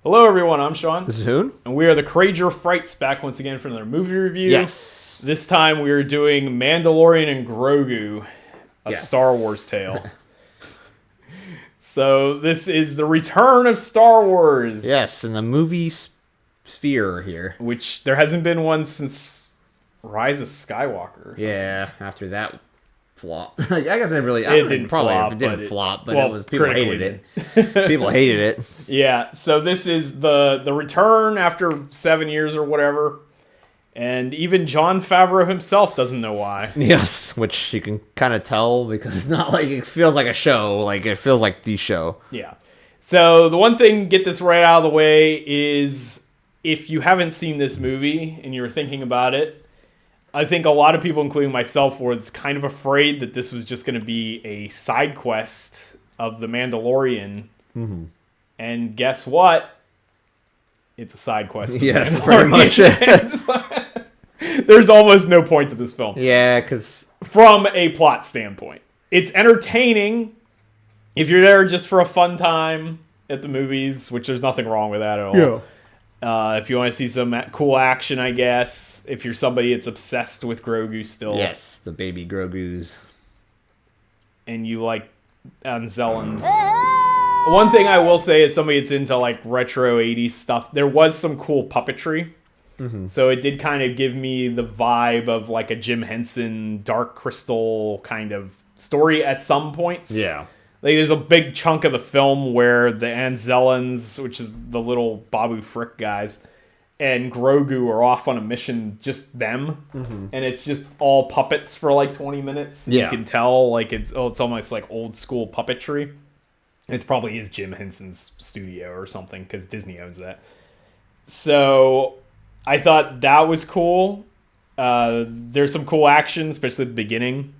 Hello everyone, I'm Sean. This is Hoon. And we are the Courageour Frights, back once again for another movie review. Yes. This time we are doing Mandalorian and Grogu, a Star Wars tale. So this is the return of Star Wars. Yes, in the movie sphere here. Which there hasn't been one since Rise of Skywalker. Yeah, after that flop. I guess it really It didn't probably flop, it didn't but flop, but well, it was people hated it. People hated it. Yeah, so this is the return after 7 years or whatever. And even Jon Favreau himself doesn't know why. Yes, which you can kind of tell because it's not like it feels like a show. Like it feels like the show. Yeah. So the one thing, get this right out of the way, is if you haven't seen this movie and you were thinking about it, I think a lot of people, including myself, was kind of afraid that this was just going to be a side quest of the Mandalorian. Mm-hmm. And guess what? It's a side quest. Yes, pretty much. There's almost no point to this film. Yeah, because from a plot standpoint, it's entertaining. If you're there just for a fun time at the movies, which there's nothing wrong with that at all. Yeah. If you want to see some cool action, I guess. If you're somebody that's obsessed with Grogu still. Yes, the baby Grogus. And you like Anzellans. One thing I will say is somebody that's into like retro 80s stuff, there was some cool puppetry. Mm-hmm. So it did kind of give me the vibe of like a Jim Henson Dark Crystal kind of story at some points. Yeah. Like, there's a big chunk of the film where the Anzellans, which is the little Babu Frick guys, and Grogu are off on a mission, just them. Mm-hmm. And it's just all puppets for like 20 minutes. Yeah. You can tell like it's almost like old school puppetry. It's probably is Jim Henson's studio or something because Disney owns that. So I thought that was cool. There's some cool action, especially at the beginning.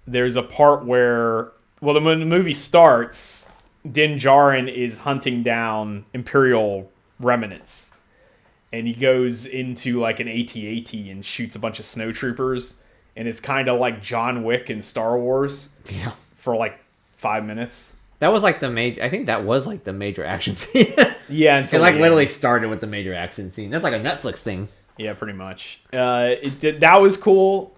There's a part where, well, when the movie starts, Din Djarin is hunting down Imperial remnants. And he goes into like an AT-AT and shoots a bunch of snowtroopers. And it's kind of like John Wick in Star Wars. Yeah. For like 5 minutes. That was like I think that was like the major action scene. Yeah, until it like literally started with the major action scene. That's like a Netflix thing. Yeah, pretty much. That was cool.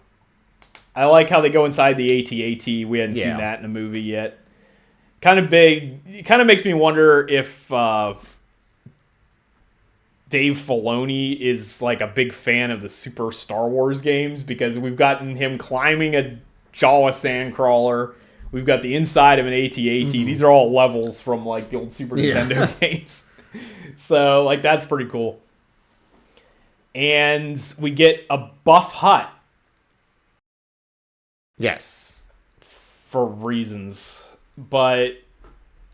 I like how they go inside the AT-AT. We hadn't seen that in a movie yet. Kind of big. It kind of makes me wonder if Dave Filoni is like a big fan of the Super Star Wars games, because we've gotten him climbing a Jawa sandcrawler. We've got the inside of an AT-AT. Mm-hmm. These are all levels from like the old Super Nintendo games. So like that's pretty cool. And we get a buff Hutt. Yes. For reasons. But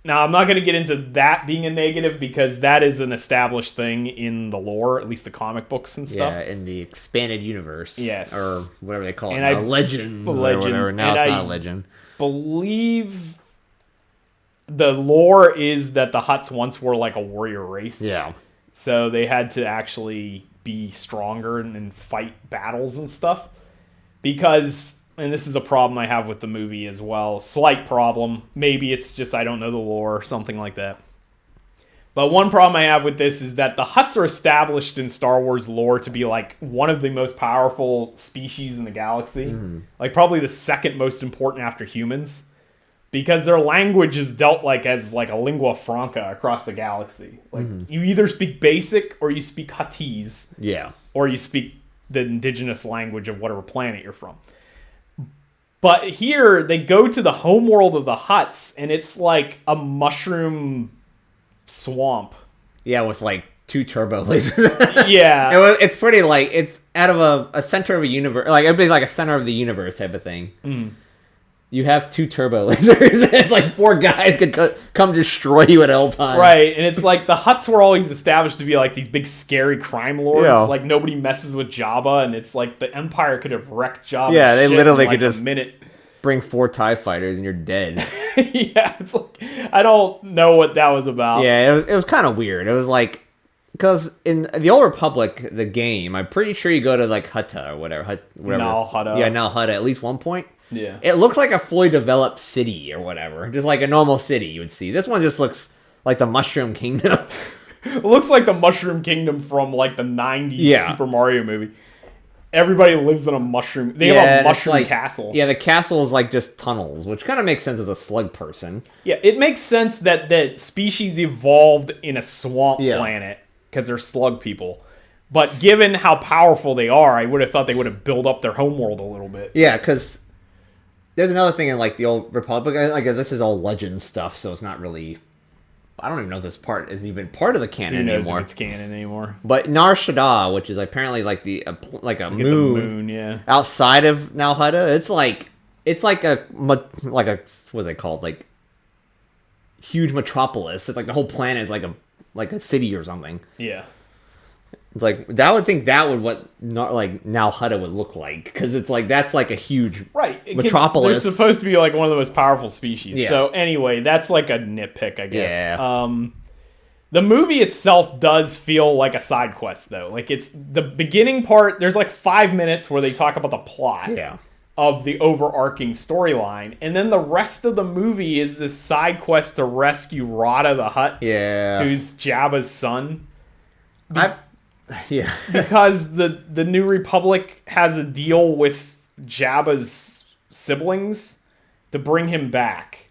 now I'm not going to get into that being a negative, because that is an established thing in the lore, at least the comic books and stuff. Yeah, in the expanded universe. Yes. Or whatever they call it. And Legends. Or whatever. Now it's not a legend. Believe the lore is that the Hutts once were like a warrior race. Yeah. So they had to actually be stronger and fight battles and stuff. Because, and this is a problem I have with the movie as well, slight problem. Maybe it's just I don't know the lore or something like that. But one problem I have with this is that the Hutts are established in Star Wars lore to be like one of the most powerful species in the galaxy. Mm-hmm. Like probably the second most important after humans. Because their language is dealt like as like a lingua franca across the galaxy. Like you either speak basic or you speak Huttese. Yeah. Or you speak the indigenous language of whatever planet you're from. But here they go to the homeworld of the Hutts, and it's like a mushroom swamp. Yeah, with like 2 turbo lasers. Yeah. It's pretty like, it's out of a center of a universe. Like, it'd be like a center of the universe type of thing. Mm. You have 2 turbo lasers. It's like 4 guys could come destroy you at all times. Right, and it's like the Hutts were always established to be like these big scary crime lords. Yeah. Like nobody messes with Jabba, and it's like the Empire could have wrecked Jabba. Yeah, they literally in like could just a minute. Bring 4 TIE fighters and you're dead. Yeah, it's like, I don't know what that was about. Yeah, it was kind of weird. It was like, because in the Old Republic, the game, I'm pretty sure you go to like Hutta or whatever. Nal Hutta. Yeah, Nal Hutta at least one point. Yeah. It looks like a fully developed city or whatever. Just like a normal city you would see. This one just looks like the Mushroom Kingdom. It looks like the Mushroom Kingdom from like the 90s Super Mario movie. Everybody lives in a mushroom. They have a mushroom castle. Yeah, the castle is like just tunnels, which kind of makes sense as a slug person. Yeah, it makes sense that species evolved in a swamp planet because they're slug people. But given how powerful they are, I would have thought they would have built up their homeworld a little bit. Yeah, because there's another thing in like the old Republic. Like this is all legend stuff, so it's not really. I don't even know if this part is even part of the canon anymore. If it's canon anymore. But Nar Shaddaa, which is apparently like a moon, outside of Nal Hutta, it's like a what's it called? Like huge metropolis. It's like the whole planet is like a city or something. Yeah. It's like that would think that would what like Nal Hutta would look like, because it's like that's like a huge metropolis. They're supposed to be like one of the most powerful species. Yeah. So anyway, that's like a nitpick, I guess. Yeah. The movie itself does feel like a side quest though. Like it's the beginning part. There's like 5 minutes where they talk about the plot of the overarching storyline, and then the rest of the movie is this side quest to rescue Rada the Hutt. Yeah. Who's Jabba's son. Yeah. Because the New Republic has a deal with Jabba's siblings to bring him back.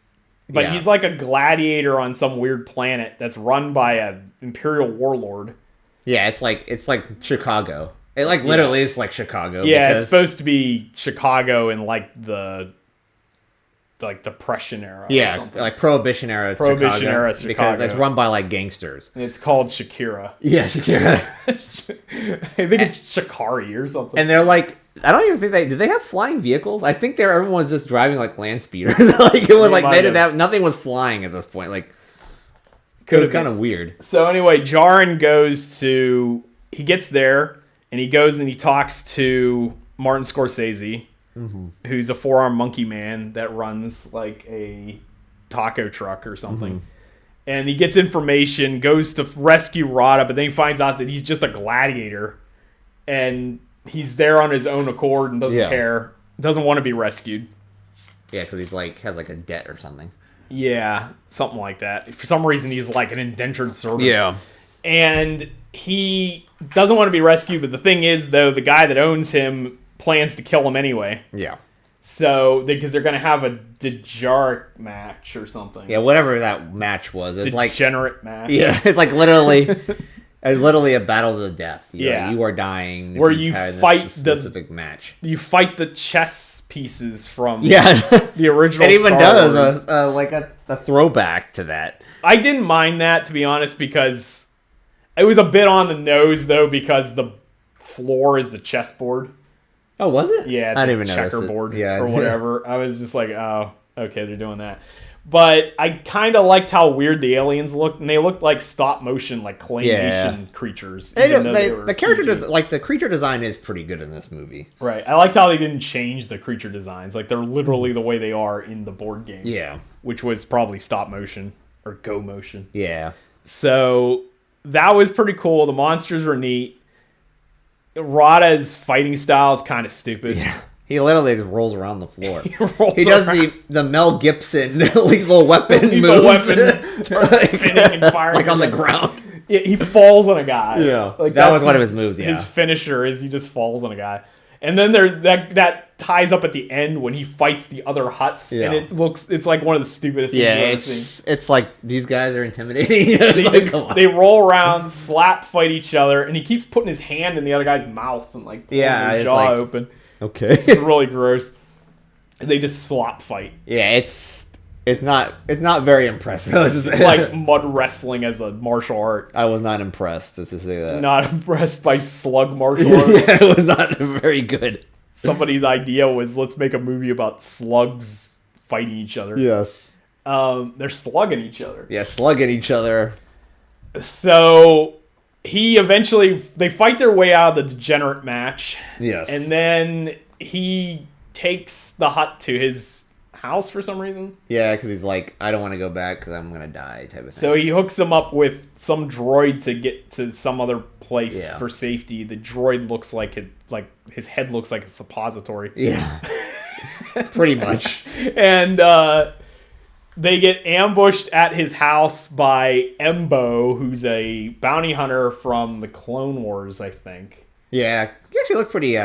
But he's like a gladiator on some weird planet that's run by an Imperial warlord. Yeah, it's like Chicago. It like literally is like Chicago. Yeah, it's supposed to be Chicago in like the Depression era. Yeah, like Prohibition era. Chicago. Because it's run by like gangsters. And it's called Shakira. Yeah, Shakira. I think it's Shikari or something. And they're like, I don't even think did they have flying vehicles? I think everyone was just driving like land speeders. Like it was like they didn't have nothing was flying at this point. Like it was kind of weird. So anyway, Djarin he gets there and he goes and he talks to Martin Scorsese. Mm-hmm. Who's a four-armed monkey man that runs like a taco truck or something. Mm-hmm. And he gets information, goes to rescue Rada, but then he finds out that he's just a gladiator. And he's there on his own accord and doesn't care. Doesn't want to be rescued. Yeah, because he's like has like a debt or something. Yeah, something like that. For some reason, he's like an indentured servant. Yeah. And he doesn't want to be rescued, but the thing is, though, the guy that owns him plans to kill him anyway. Yeah. So, because they're going to have a degenerate match or something. Yeah, whatever that match was. It's degenerate match. Yeah, it's like literally a battle to the death. You are dying. Where you fight the specific match. You fight the chess pieces from the original. It even does a throwback to that. I didn't mind that, to be honest, because it was a bit on the nose, though, because the floor is the chessboard. Oh, was it? Yeah, it's I didn't even checkerboard or whatever. I was just like, oh, okay, they're doing that. But I kind of liked how weird the aliens looked, and they looked like stop motion, like claymation creatures. The creature design is pretty good in this movie. Right. I liked how they didn't change the creature designs. Like they're literally the way they are in the board game. Yeah. Which was probably stop motion or go motion. Yeah. So that was pretty cool. The monsters were neat. Rada's fighting style is kind of stupid. Yeah. He literally just rolls around the floor. He does the Mel Gibson lethal weapon moves. Starts spinning and firing. Like on the ground. Yeah, he falls on a guy. Yeah. Like that was one of his moves, yeah. His finisher is he just falls on a guy. And then there's that ties up at the end when he fights the other Hutts, and it's like one of the stupidest things I've ever seen. It's like these guys are intimidating. They roll around, slap fight each other, and he keeps putting his hand in the other guy's mouth and like pulling his jaw open. Okay. It's really gross. They just slap fight. Yeah, it's not very impressive. It's like mud wrestling as a martial art. I was not impressed, just to say that. Not impressed by slug martial arts. Yeah, it was not very good. Somebody's idea was, let's make a movie about slugs fighting each other. Yes. They're slugging each other. Yeah, slugging each other. So they fight their way out of the degenerate match. Yes. And then he takes the Hutt to his house for some reason. Yeah, because he's like, I don't want to go back because I'm going to die type of thing. So he hooks him up with some droid to get to some other place for safety. The droid looks like his head looks like a suppository. Yeah. Pretty much. And they get ambushed at his house by Embo, who's a bounty hunter from the Clone Wars, I think. Yeah, he actually looked pretty.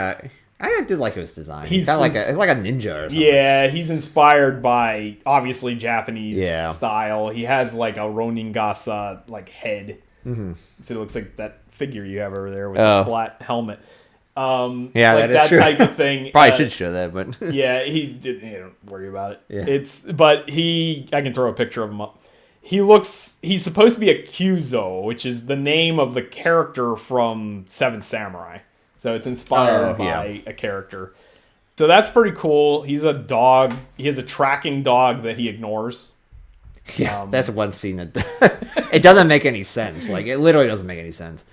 I did like his design. He's kind of like a ninja or something. Yeah, he's inspired by obviously Japanese style. He has like a Ronin Gasa like head, so it looks like that figure you have over there with the flat helmet. Yeah, like that type of thing. Probably should show that, but yeah, he did. Don't worry about it. Yeah. I can throw a picture of him up. He's supposed to be a Kyuzo, which is the name of the character from Seven Samurai. So it's inspired by a character. So that's pretty cool. He's a dog. He has a tracking dog that he ignores. Yeah, that's one scene that it doesn't make any sense. Like, it literally doesn't make any sense.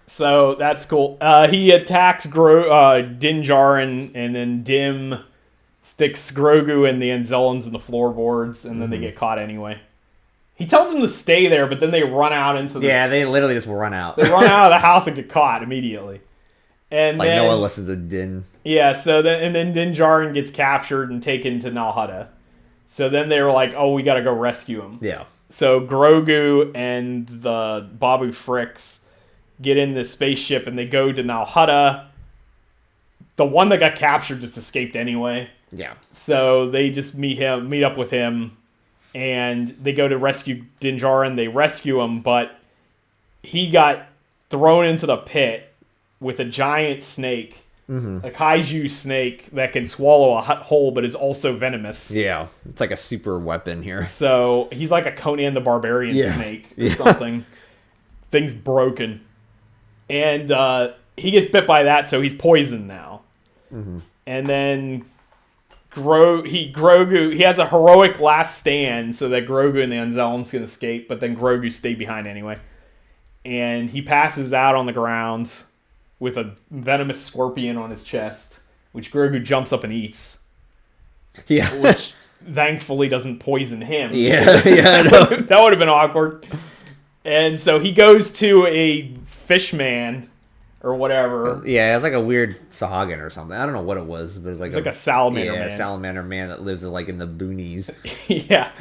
So that's cool. He attacks Din Djarin, and then Dim sticks Grogu and the Anzellans in the floorboards, and then they get caught anyway. He tells them to stay there, but then they run out into the... Yeah, they literally just run out. They run out of the house and get caught immediately. And like, then, no one listens to Din. Yeah, so then Din Djarin gets captured and taken to Nal Hutta. So then they were like, oh, we gotta go rescue him. Yeah. So Grogu and the Babu Fricks get in the spaceship and they go to Nal Hutta. The one that got captured just escaped anyway. Yeah. So they just meet up with him, and they go to rescue Din Djarin. They rescue him, but he got thrown into the pit with a giant snake, a kaiju snake that can swallow a whole but is also venomous. Yeah, it's like a super weapon here. So he's like a Conan the Barbarian snake or something. Thing's broken. And he gets bit by that, so he's poisoned now. And then Grogu, he has a heroic last stand so that Grogu and the Anzellans can escape, but then Grogu stayed behind anyway. And he passes out on the ground with a venomous scorpion on his chest, which Grogu jumps up and eats. Yeah. Which thankfully doesn't poison him. Yeah, I know. That would have been awkward. And so he goes to a fishman or whatever. Yeah, it's like a weird Sahagin or something. I don't know what it was, but it's like a salamander man. Yeah, a salamander man that lives like in the boonies. Yeah,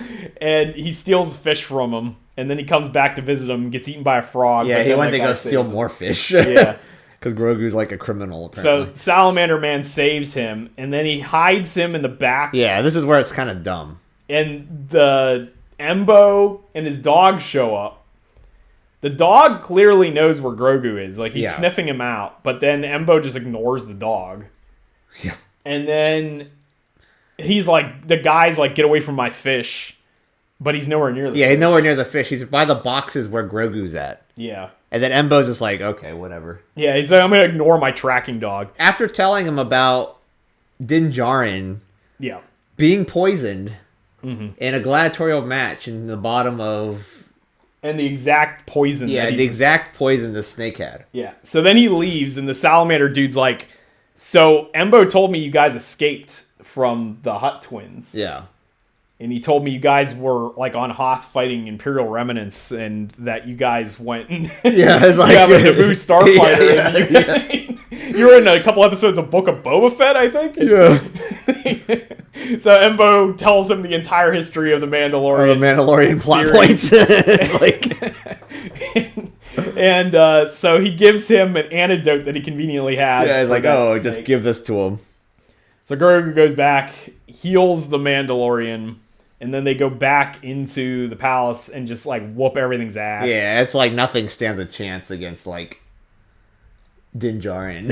and he steals fish from him, and then he comes back to visit him, gets eaten by a frog. Yeah, he went to go steal more fish. Yeah. Because Grogu's like a criminal, apparently. So Salamander Man saves him, and then he hides him in the back. Yeah, this is where it's kind of dumb. And the Embo and his dog show up. The dog clearly knows where Grogu is. Like, he's sniffing him out. But then Embo just ignores the dog. Yeah. And then he's like, the guy's like, get away from my fish. But he's nowhere near the fish. Yeah, he's nowhere near the fish. He's by the boxes where Grogu's at. Yeah. And then Embo's just like, okay, whatever. Yeah, he's like, I'm going to ignore my tracking dog. After telling him about Din Djarin being poisoned in a gladiatorial match in the bottom of... And the exact poison. Yeah, the exact poison the snake had. Yeah. So then he leaves, and the salamander dude's like, so Embo told me you guys escaped from the Hutt twins. Yeah. And he told me you guys were like on Hoth fighting Imperial remnants, and that you guys went and it's like you have a Naboo starfighter. You were in a couple episodes of Book of Boba Fett, I think. Yeah. So Embo tells him the entire history of the Mandalorian. The Mandalorian plot points. And so he gives him an antidote that he conveniently has. Yeah, he's like, oh, just give this to him. So Grogu goes back, heals the Mandalorian, and then they go back into the palace and just like whoop everything's ass. Yeah, it's like nothing stands a chance against like Din Djarin.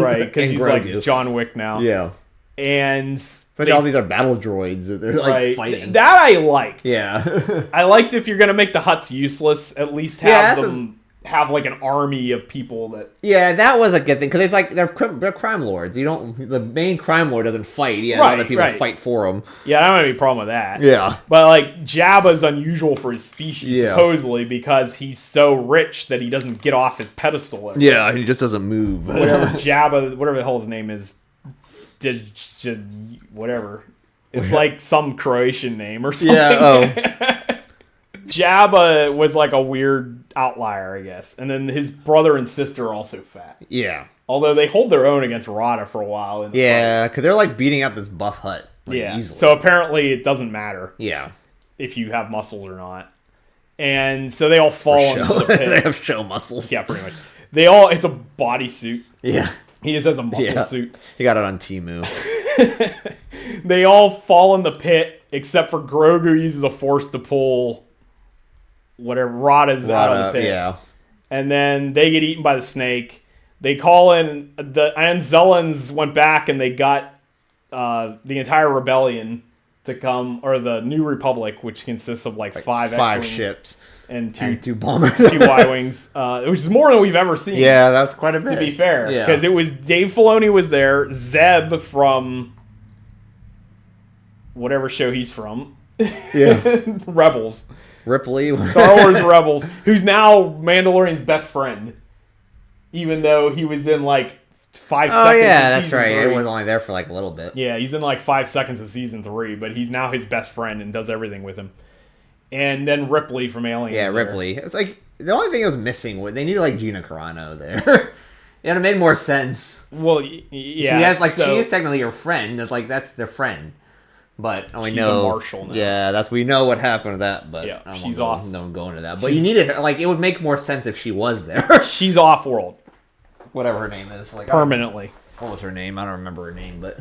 Right, because he's Grogu. Like John Wick now. Yeah. And especially all these are battle droids that they're like fighting. That I liked. Yeah. I liked if you're gonna make the Hutts useless, at least have them have like an army of people that. Yeah, that was a good thing because it's like they're crime lords. You don't. The main crime lord doesn't fight. Yeah, other people fight for him. Yeah, I don't have any problem with that. Yeah, but like Jabba's unusual for his species supposedly because he's so rich that he doesn't get off his pedestal. Yeah, he just doesn't move. Whatever Jabba, whatever the hell his name is, whatever. It's like some Croatian name or something. Yeah. Jabba was like a weird outlier, I guess. And then his brother and sister are also fat. Yeah. Although they hold their own against Rada for a while. Yeah, because they're like beating up this buff Hutt. Like, easily. So apparently it doesn't matter. Yeah. if you have muscles or not. And so they all fall into the pit. They have show muscles. Yeah, pretty much. It's a bodysuit. Yeah. He just has a muscle suit. He got it on Temu. They all fall in the pit, except for Grogu uses a force to pull whatever Rada's out of the pit. Yeah. And then they get eaten by the snake. They call in... The Anzellans went back and they got the entire rebellion to come, or the New Republic, which consists of like five ships and two bombers, 2 Y-wings, which is more than we've ever seen. Yeah, that's quite a bit. To be fair, because it was Dave Filoni was there, Zeb from whatever show he's from, Rebels, Ripley, Star Wars Rebels, who's now Mandalorian's best friend, even though he was in like 5 seconds. Oh yeah, that's right. It was only there for like a little bit. Yeah, he's in like 5 seconds of season 3, but he's now his best friend and does everything with him. And then Ripley from Aliens. Yeah, Ripley. It's like the only thing it was missing was they needed like Gina Carano there. It would have made more sense. Well, yeah. She has like she is technically your friend. It's like that's their friend. But she's a marshal now. Yeah, we know what happened to that. But yeah, she's off. Don't go into that. But you needed her. Like it would make more sense if she was there. She's off world. Whatever her name is, like permanently. What was her name? I don't remember her name, but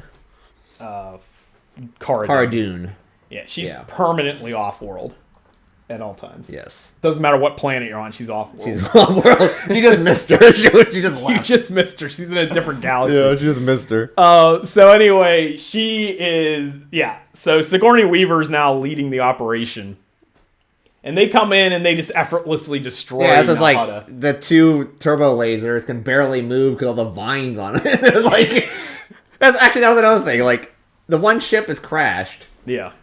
Cara Dune. Yeah, she's permanently off world at all times. Yes, doesn't matter what planet you're on, she's off world. She's off world. You just missed her. She just left. You just missed her. She's in a different galaxy. Yeah, she just missed her. So anyway, she is So Sigourney Weaver is now leading the operation. And they come in and they just effortlessly destroy. Yeah, it's like the 2 turbo lasers can barely move because all the vines on it. It's like that was another thing. Like the one ship is crashed. Yeah,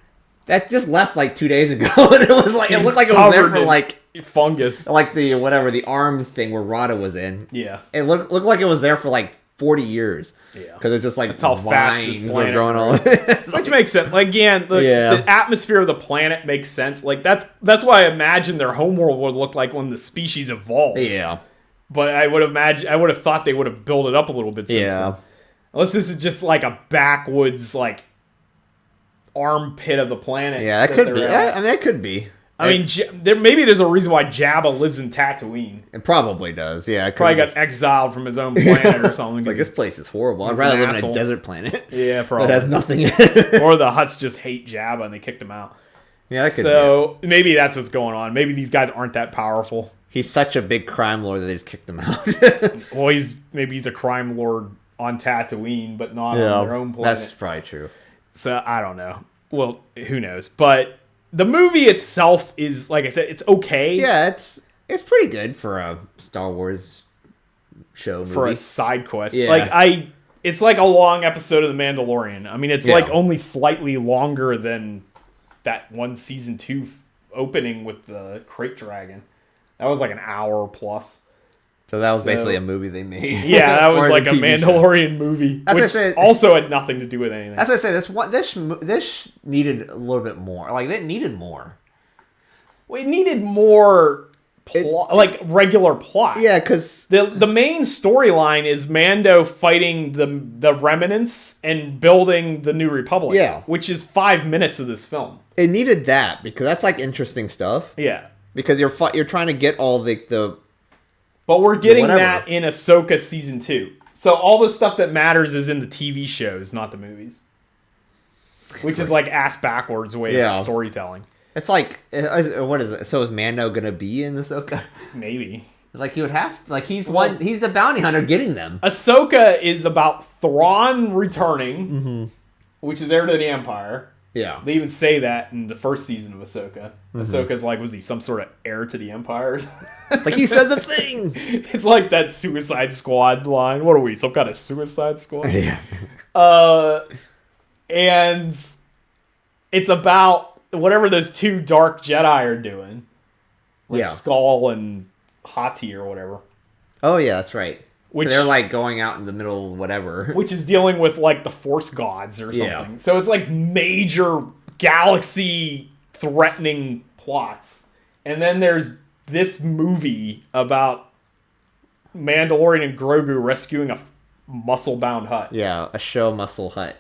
that just left like 2 days ago, and it was like it looked like it was there for like fungus, like the arms thing where Rada was in. Yeah, it looked like it was there for like 40 years. Yeah, because it's just like that's how fast this planet are growing all. Which makes sense. Like again, the atmosphere of the planet makes sense. Like that's why I imagine their homeworld would look like when the species evolved. Yeah, but I would have thought they would have built it up a little bit. Since then. Unless this is just like a backwoods like armpit of the planet. Yeah, that could be. I mean, it could be. I mean, maybe there's a reason why Jabba lives in Tatooine. It probably does, yeah. Probably got exiled from his own planet or something. Like, this place is horrible. I'd rather live in a desert planet. Yeah, probably. That has nothing in it. Or the Hutts just hate Jabba and they kicked him out. Yeah, that could be. So, maybe that's what's going on. Maybe these guys aren't that powerful. He's such a big crime lord that they just kicked him out. Well, maybe he's a crime lord on Tatooine, but not on their own planet. That's probably true. So, I don't know. Well, who knows? But the movie itself is, like I said, it's okay. Yeah, it's pretty good for a Star Wars show movie. For a side quest. Yeah. It's like a long episode of The Mandalorian. I mean, it's like only slightly longer than that one season 2 opening with the Crate Dragon. That was like an hour plus. So that was basically a movie they made. Yeah, that was like a Mandalorian movie, which also had nothing to do with anything. That's what I say. This needed a little bit more. Like, it needed more. Well, it needed more like regular plot. Yeah, because the main storyline is Mando fighting the remnants and building the New Republic. Yeah, which is 5 minutes of this film. It needed that because that's like interesting stuff. Yeah, because you're trying to get all the. But we're getting that in Ahsoka Season 2. So all the stuff that matters is in the TV shows, not the movies. Which is like ass backwards way of storytelling. It's like, what is it? So is Mando going to be in Ahsoka? Maybe. Like, he would have to, like, he's the bounty hunter getting them. Ahsoka is about Thrawn returning, which is heir to the Empire. Yeah. They even say that in the first season of Ahsoka. Ahsoka's like, was he some sort of heir to the Empire? Like, he said the thing! It's like that Suicide Squad line. What are we, some kind of Suicide Squad? Yeah. And it's about whatever those 2 dark Jedi are doing. Like Skull and Hati or whatever. Oh, yeah, that's right. Which, they're like going out in the middle of whatever. Which is dealing with like the Force gods or something. Yeah. So it's like major galaxy threatening plots. And then there's this movie about Mandalorian and Grogu rescuing a muscle-bound Hutt. Yeah, a show muscle Hutt.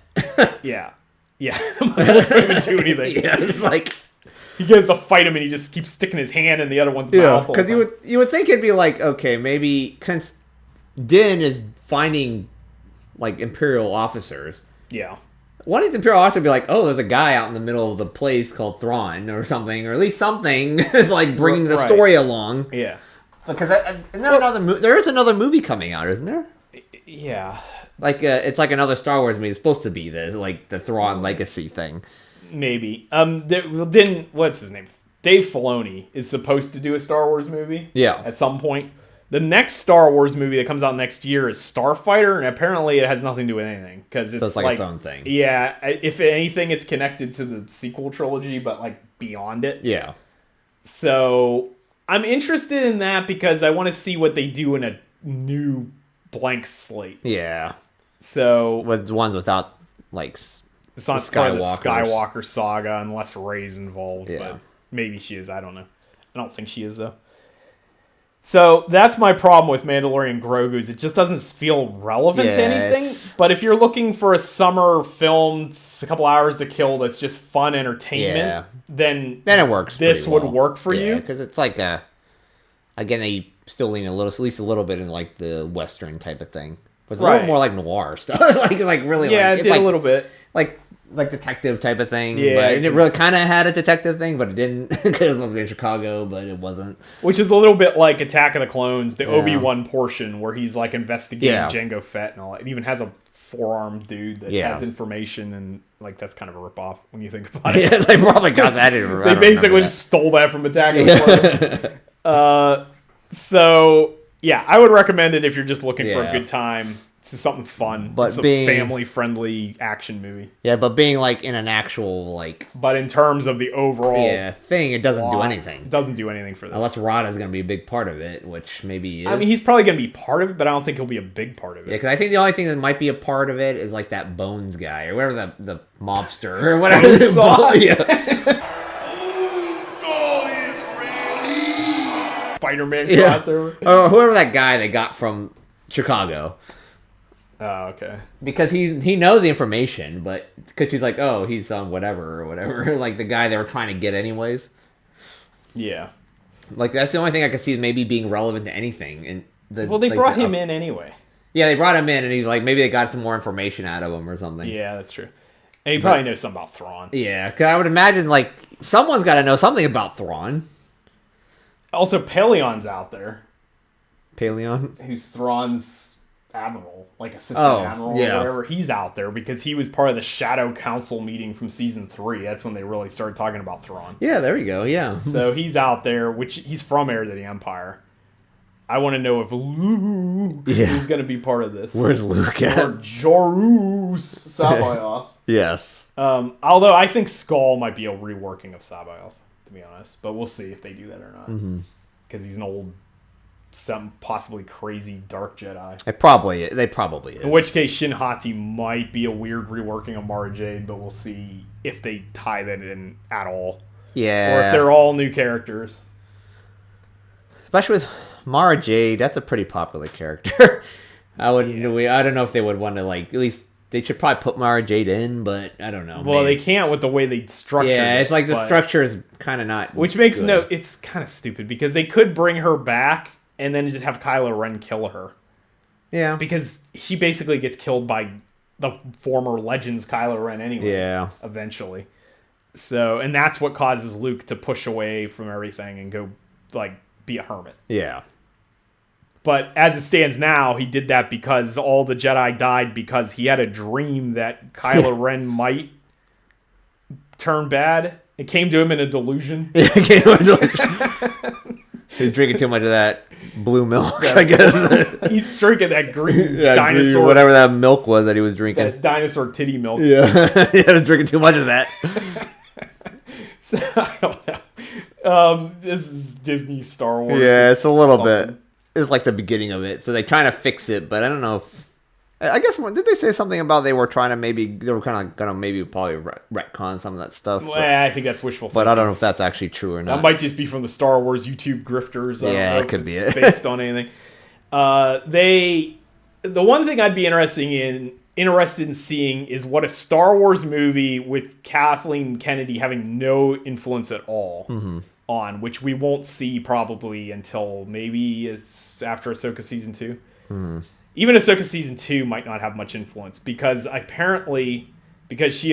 Yeah. Yeah, the muscles don't even do anything. Yeah, it's like... he goes to fight him and he just keeps sticking his hand in the other one's mouth. Because you would think it'd be like, okay, maybe since Din is finding like Imperial officers. Yeah. Why didn't the Imperial officer be like, oh, there's a guy out in the middle of the place called Thrawn or something, or at least something is like bringing the story along. Yeah. Because there is another movie coming out, isn't there? Yeah. Like it's like another Star Wars movie. It's supposed to be the Thrawn legacy thing. Maybe. Then what's his name? Dave Filoni is supposed to do a Star Wars movie. Yeah. At some point. The next Star Wars movie that comes out next year is Starfighter, and apparently it has nothing to do with anything because it's like its own thing. Yeah, if anything, it's connected to the sequel trilogy, but like beyond it. Yeah. So I'm interested in that because I want to see what they do in a new blank slate. Yeah. So with ones without like it's not part of the Skywalker saga unless Rey's involved. Yeah. But maybe she is. I don't know. I don't think she is though. So that's my problem with Mandalorian Grogu is it just doesn't feel relevant to anything. But if you're looking for a summer film, a couple hours to kill that's just fun entertainment, then it works. This would work for you because it's like again they still lean at least a little bit in like the Western type of thing, but it's a little more like noir stuff. like really, yeah, like, it did a little bit like detective type of thing. Yeah, but it really kind of had a detective thing, but it didn't because it was supposed to be in Chicago, but it wasn't. Which is a little bit like Attack of the Clones, the Obi-Wan portion where he's like investigating Jango Fett and all that. It even has a four-armed dude that has information, and like that's kind of a ripoff when you think about it. Yeah, they probably got that in. They basically just stole that from Attack of the Clones. So yeah, I would recommend it if you're just looking for a good time. It's just something fun. But it's a family-friendly action movie. Yeah, but being like in an actual like. But in terms of the overall thing, it doesn't do anything. It doesn't do anything for this. Unless Rada's going to be a big part of it, which maybe he is. I mean, he's probably going to be part of it, but I don't think he'll be a big part of it. Yeah, because I think the only thing that might be a part of it is like that Bones guy or whatever the mobster or whatever. Spider-Man crossover. Or whoever that guy they got from Chicago. Oh, okay. Because he knows the information, but because she's like, oh, he's on whatever or whatever. Like the guy they were trying to get anyways. Yeah. Like that's the only thing I could see maybe being relevant to anything. And they brought him in anyway. Yeah, they brought him in, and he's like, maybe they got some more information out of him or something. Yeah, that's true. And he probably knows something about Thrawn. Yeah, because I would imagine like someone's got to know something about Thrawn. Also, Paleon's out there. Paleon? Who's Thrawn's admiral, like assistant admiral or whatever. He's out there because he was part of the Shadow Council meeting from season 3. That's when they really started talking about Thrawn. Yeah, there you go. Yeah. So he's out there, which he's from Heir to the Empire. I want to know if Luke is going to be part of this. Where's Luke at? Or Jorus Sabayoth. Yes. Although I think Skull might be a reworking of Sabayoth, to be honest. But we'll see if they do that or not. Because he's an old, some possibly crazy dark Jedi. They probably is. In which case, Shin Hati might be a weird reworking of Mara Jade, but we'll see if they tie that in at all. Yeah. Or if they're all new characters. Especially with Mara Jade, that's a pretty popular character. I don't know if they would want to like at least they should probably put Mara Jade in, but I don't know. Well, they can't with the way they structure it. Yeah, it's like the structure is kind of not. Which makes it's kind of stupid because they could bring her back and then just have Kylo Ren kill her. Yeah. Because she basically gets killed by the former Legends Kylo Ren anyway. Yeah. Eventually. So, and that's what causes Luke to push away from everything and go like be a hermit. Yeah. But as it stands now, he did that because all the Jedi died because he had a dream that Kylo Ren might turn bad. It came to him in a delusion. Yeah, it came to him in a delusion. He was drinking too much of that blue milk, I guess. He's drinking that green dinosaur. Green, whatever that milk was that he was drinking. That dinosaur titty milk. Yeah. He was drinking too much of that. So, I don't know. This is Disney Star Wars. Yeah, it's a little bit. It's like the beginning of it. So they're trying to fix it, but I don't know if... I guess, did they say something about they were trying to they were kind of going to maybe probably retcon some of that stuff? Well, I think that's wishful thinking. But I don't know if that's actually true or not. That might just be from the Star Wars YouTube grifters. Yeah, it could be it. Based on anything. The one thing I'd be interested in interested in seeing is what a Star Wars movie with Kathleen Kennedy having no influence at all on, which we won't see probably until maybe after Ahsoka Season 2. Even Ahsoka Season 2 might not have much influence because she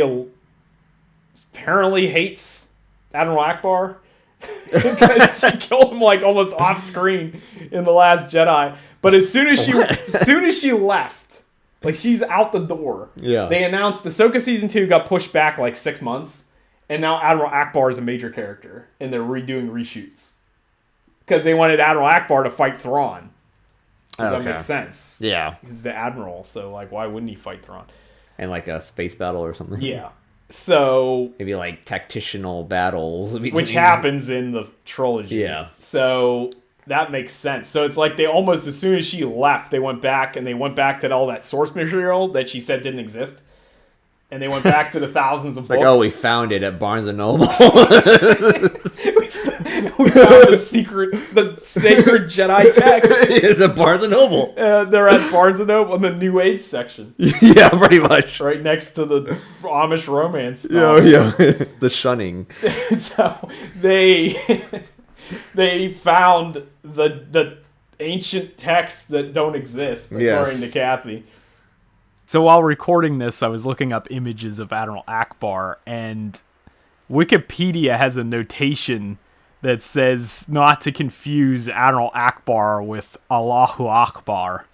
apparently hates Admiral Akbar because she killed him like almost off screen in The Last Jedi. But as soon as she left, like she's out the door, they announced Ahsoka Season 2 got pushed back like 6 months, and now Admiral Akbar is a major character, and they're redoing reshoots because they wanted Admiral Akbar to fight Thrawn. That makes sense. Yeah, he's the admiral, so like, why wouldn't he fight Thrawn? And like a space battle or something. Yeah. So maybe like tactitional battles, which happens in the trilogy. Yeah. So that makes sense. So it's like they almost, as soon as she left, they went back to all that source material that she said didn't exist. And they went back to the thousands of books. Like, oh, we found it at Barnes & Noble. We found the sacred Jedi text. It's at Barnes & Noble. They're at Barnes & Noble in the New Age section. Yeah, pretty much. Right next to the Amish romance. Yeah. The shunning. So they found the ancient texts that don't exist, according to Kathy. So while recording this, I was looking up images of Admiral Akbar, and Wikipedia has a notation that says not to confuse Admiral Akbar with Allahu Akbar.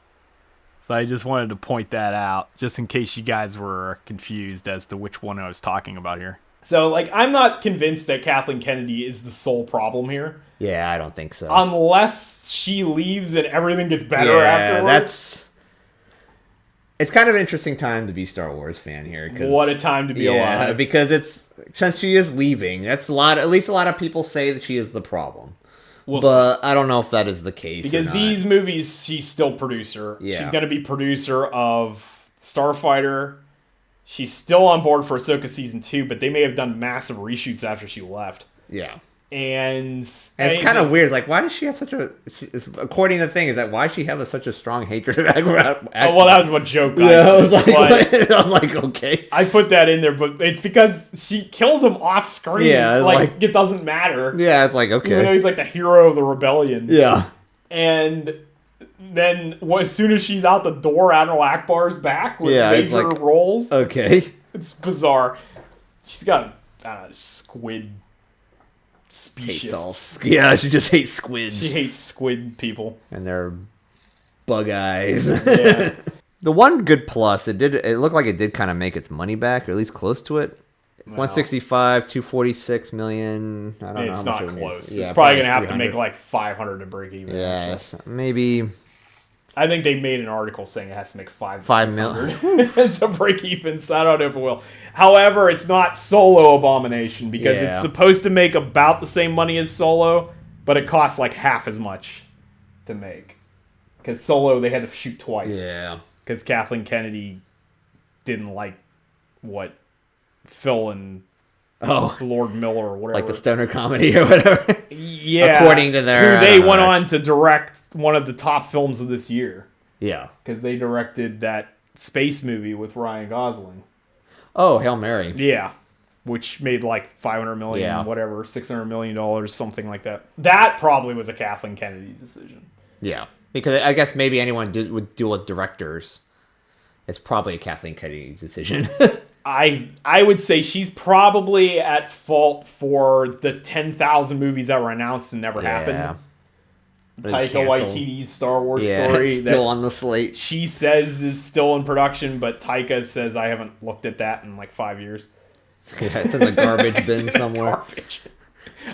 So I just wanted to point that out, just in case you guys were confused as to which one I was talking about here. So, like, I'm not convinced that Kathleen Kennedy is the sole problem here. Yeah, I don't think so. Unless she leaves and everything gets better afterwards. It's kind of an interesting time to be a Star Wars fan here. What a time to be alive. Because since she is leaving, at least a lot of people say that she is the problem. We'll see. I don't know if that is the case. Because these movies, she's still producer. Yeah. She's going to be producer of Starfighter. She's still on board for Ahsoka Season 2, but they may have done massive reshoots after she left. Yeah. And it's kind of weird. Like, why does she have such a... According to the thing, is that why she have such a strong hatred of Akbar? Oh, well, that was what joke guys I was like, okay. I put that in there, but it's because she kills him off screen. Yeah, like it doesn't matter. Yeah, it's like, okay. Even though he's like the hero of the rebellion. Yeah. And then as soon as she's out the door, Admiral Akbar's back with major roles. Okay. It's bizarre. She's got squid species. Yeah, she just hates squids. She hates squid people. And their bug eyes. Yeah. The one good plus, it looked like it did kind of make its money back, or at least close to it. 165, 246 million. I don't know. It's not close. Yeah, it's probably going to have to make like 500 to break even. Yes, maybe. I think they made an article saying it has to make 5 million to break even, so I don't know if it will. However, it's not Solo Abomination because it's supposed to make about the same money as Solo, but it costs like half as much to make. Because Solo, they had to shoot twice. Yeah. Because Kathleen Kennedy didn't like what Phil and Lord Miller or whatever. Like the stoner comedy or whatever. Yeah. According to their... Who they went on to direct one of the top films of this year. Yeah. Because they directed that space movie with Ryan Gosling. Oh, Hail Mary. Yeah. Which made like $500 million, whatever, $600 million, something like that. That probably was a Kathleen Kennedy decision. Yeah. Because I guess maybe anyone would deal with directors. It's probably a Kathleen Kennedy decision. I would say she's probably at fault for the 10,000 movies that were announced and never happened. Taika Waititi's Star Wars story. It's still on the slate. She says is still in production, but Taika says I haven't looked at that in like 5 years. Yeah, it's in the garbage bin somewhere. Garbage.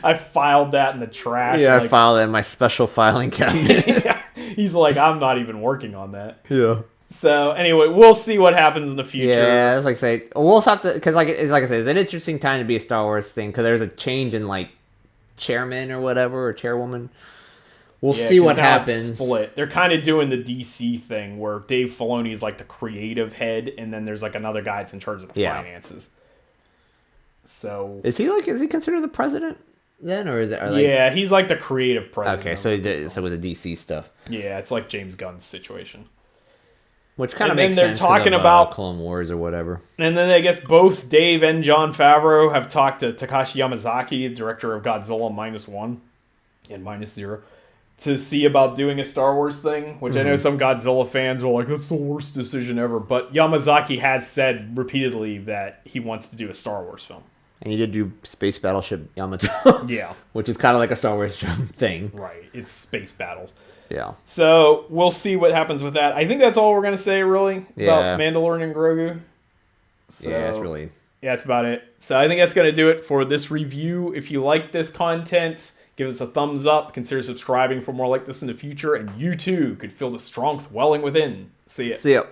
I filed that in the trash. Yeah, I filed it in my special filing cabinet. Yeah. He's like, I'm not even working on that. Yeah. So anyway, we'll see what happens in the future. Yeah, it's like say we'll have to because like I said, it's an interesting time to be a Star Wars thing because there's a change in like chairman or whatever or chairwoman. We'll see what happens. Split. They're kind of doing the DC thing where Dave Filoni is like the creative head, and then there's like another guy that's in charge of the finances. So is he considered the president then, or is it? Yeah, he's like the creative president. Okay, so with the DC stuff. Yeah, it's like James Gunn's situation. Which kind of And makes then they're sense talking of, about Clone Wars or whatever. And then I guess both Dave and Jon Favreau have talked to Takashi Yamazaki, director of Godzilla -1 and -0, to see about doing a Star Wars thing, which I know some Godzilla fans were like, that's the worst decision ever. But Yamazaki has said repeatedly that he wants to do a Star Wars film. And he did do Space Battleship Yamato. Yeah. Which is kind of like a Star Wars thing. Right. It's space battles. Yeah. So we'll see what happens with that. I think that's all we're going to say, really, about Mandalorian Grogu. So, yeah, that's really... Yeah, that's about it. So I think that's going to do it for this review. If you like this content, give us a thumbs up. Consider subscribing for more like this in the future. And you, too, could feel the strength welling within. See ya. See ya.